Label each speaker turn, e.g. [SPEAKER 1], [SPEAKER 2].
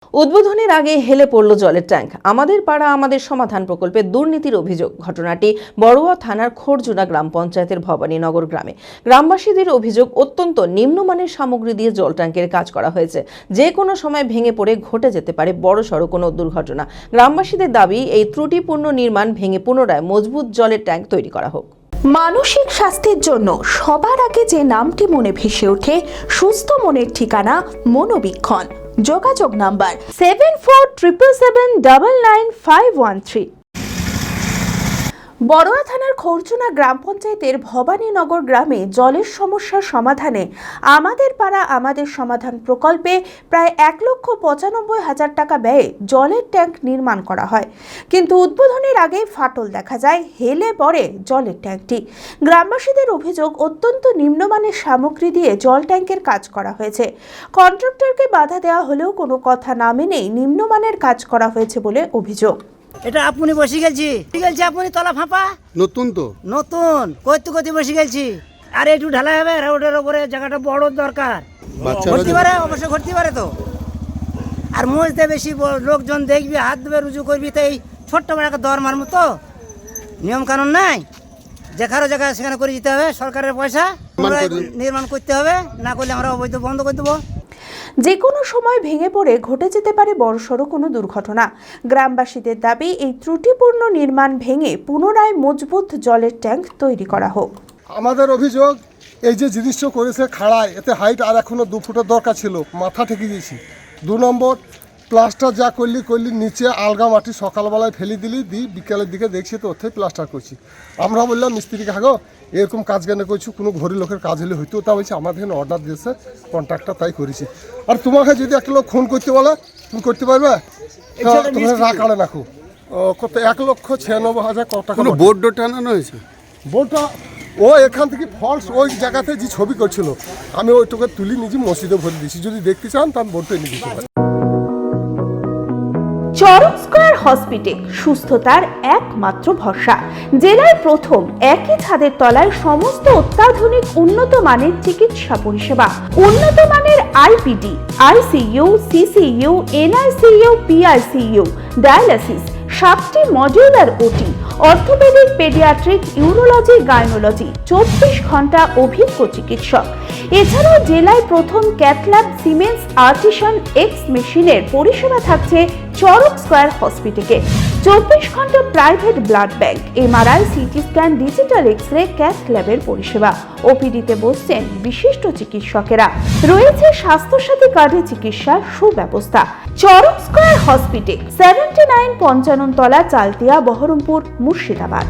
[SPEAKER 1] উদ্বোধনের আগে হেলে পড়ল জলের ট্যাঙ্ক। আমাদের পাড়া আমাদের সমাধান প্রকল্পে দুর্নীতির অভিযোগ। ঘটনাটি বড়ুয়া থানার খোরজুনা গ্রাম পঞ্চায়েতের ভবানীনগর গ্রামে। গ্রামবাসীদের অভিযোগ, অত্যন্ত নিম্নমানের সামগ্রী দিয়ে জল ট্যাঙ্কের কাজ করা হয়েছে। যে কোনো সময় ভেঙে পড়ে ঘটে যেতে পারে বড়সড় কোনো দুর্ঘটনা। গ্রামবাসীদের দাবি, এই ত্রুটিপূর্ণ নির্মাণ ভেঙে পুনরায় মজবুত জলের ট্যাঙ্ক তৈরি করা হোক।
[SPEAKER 2] মানসিক স্বাস্থ্যের জন্য সবার আগে যে নামটি মনে ভেসে ওঠে, সুস্থ মনের ঠিকানা মনোবীক্ষণ। যোগাযোগ নাম্বার 7477799513। বড়ুয়া থানার খোরজুনা গ্রাম পঞ্চায়েতের ভবানীনগর গ্রামে জলের সমস্যার সমাধানে আমাদের পাড়া আমাদের সমাধান প্রকল্পে প্রায় 1,95,000 টাকা ব্যয়ে জলের ট্যাঙ্ক নির্মাণ করা হয়। কিন্তু উদ্বোধনের আগেই ফাটল দেখা যায়, হেলে পড়ে জলের ট্যাঙ্কটি। গ্রামবাসীদের অভিযোগ, অত্যন্ত নিম্নমানের সামগ্রী দিয়ে জল ট্যাঙ্কের কাজ করা হয়েছে। কন্ট্রাক্টরকে বাধা দেওয়া হলেও কোনো কথা না মেনেই নিম্নমানের কাজ করা হয়েছে বলে অভিযোগ।
[SPEAKER 3] এটা আপনি বসে গেছি আপনি তলা ফাঁপা নতুন কইতে বসে গেছি। আর একটু ঢালাই হবে, রোডের উপরে জায়গাটা বড় দরকার, ঘুরতে পারে, অবশ্যই ঘুরতে পারে তো। আর মজতে বেশি লোকজন দেখবি, হাত দেবে, রুজু করবি, তো এই ছোট্ট বড় একটা দরমার মতো নিয়ম কানুন নাই। যেখানে জায়গায় সেখানে করে দিতে হবে, সরকারের পয়সা নির্মাণ করতে হবে, না করলে আমরা অবৈধ বন্ধ করে দেবো।
[SPEAKER 2] যে কোনো সময় ভেঙে পড়ে ঘটে যেতে পারে বড়সড় কোনো দুর্ঘটনা। গ্রামবাসীদের দাবি, এই ত্রুটিপূর্ণ নির্মাণ ভেঙে পুনরায় মজবুত জলের ট্যাঙ্ক তৈরি করা হোক।
[SPEAKER 4] আমাদের অভিযোগ, এই যে জিনিসটা করেছে খাড়ায়, এতে হাইট আর এখনো 2 ফুটের দরকার ছিল, মাথা ঠেকে দিয়েছি। 2 নম্বর, প্লাস্টার যা করলি নিচে আলগা মাটি সকালবেলায় ফেলে দিলি, বিকেলের দিকে দেখছি তো ওতে প্লাস্টার করছি। আমরা বললাম মিস্ত্রিকে, হাগো এরকম কাজ কেন করছি, কোনো ঘড়ি লোকের কাজ হলে হইতো। তা বলছি আমাদের এখানে অর্ডার দিয়েছে কন্ট্রাক্টর, তাই করেছি। আর তোমাকে যদি একটা লোক ফোন করতে বলে, তুমি করতে পারবে? তোমার রাগ আড়ে রাখো। কত 1,96,000 টাকা।
[SPEAKER 5] বোর্ড টানানো হয়েছে?
[SPEAKER 4] বোর্ডটা ও এখান থেকে ফলস ওই জায়গাতে যে ছবি করছিল, আমি ওইটুকু তুলি নিজে মসজিদে ভরে দিয়েছি। যদি দেখতে চান তার বোর্ডটা নিয়ে দিতে পারি।
[SPEAKER 2] চরক স্কয়ার হসপিটাল সুস্থতার একমাত্র ভরসা। জেলায় প্রথম একই ছাদের তলায় সমস্ত অত্যাধুনিক উন্নত মানের চিকিৎসা পরিষেবা, উন্নত মানের IPD, ICU, CCU, NICU, PICU, dialysis, 7টি modular OT, orthopaedic, paediatric, urology, gynaecology, 24 ঘন্টা অভিজ্ঞ চিকিৎসক। এছাড়াও জেলায় প্রথম ক্যাথল্যাব, সিমেন্স, আর্টিসান, এক্স মেশিনের পরিষেবা থাকছে চরক স্কয়ার হসপিটালে। 24 ঘন্টা private blood bank, MRI, CT scan, digital X-ray, cath ল্যাবের পরিষেবা। ওপিডিতে বসছেন বিশিষ্ট চিকিৎসকেরা। রয়েছে স্বাস্থ্যসাথী কার্ডে চিকিৎসার সুব্যবস্থা। চরক স্কয়ার হসপিটাল, 79 পঞ্চানন তলা, চালতিয়া, বহরমপুর, মুর্শিদাবাদ।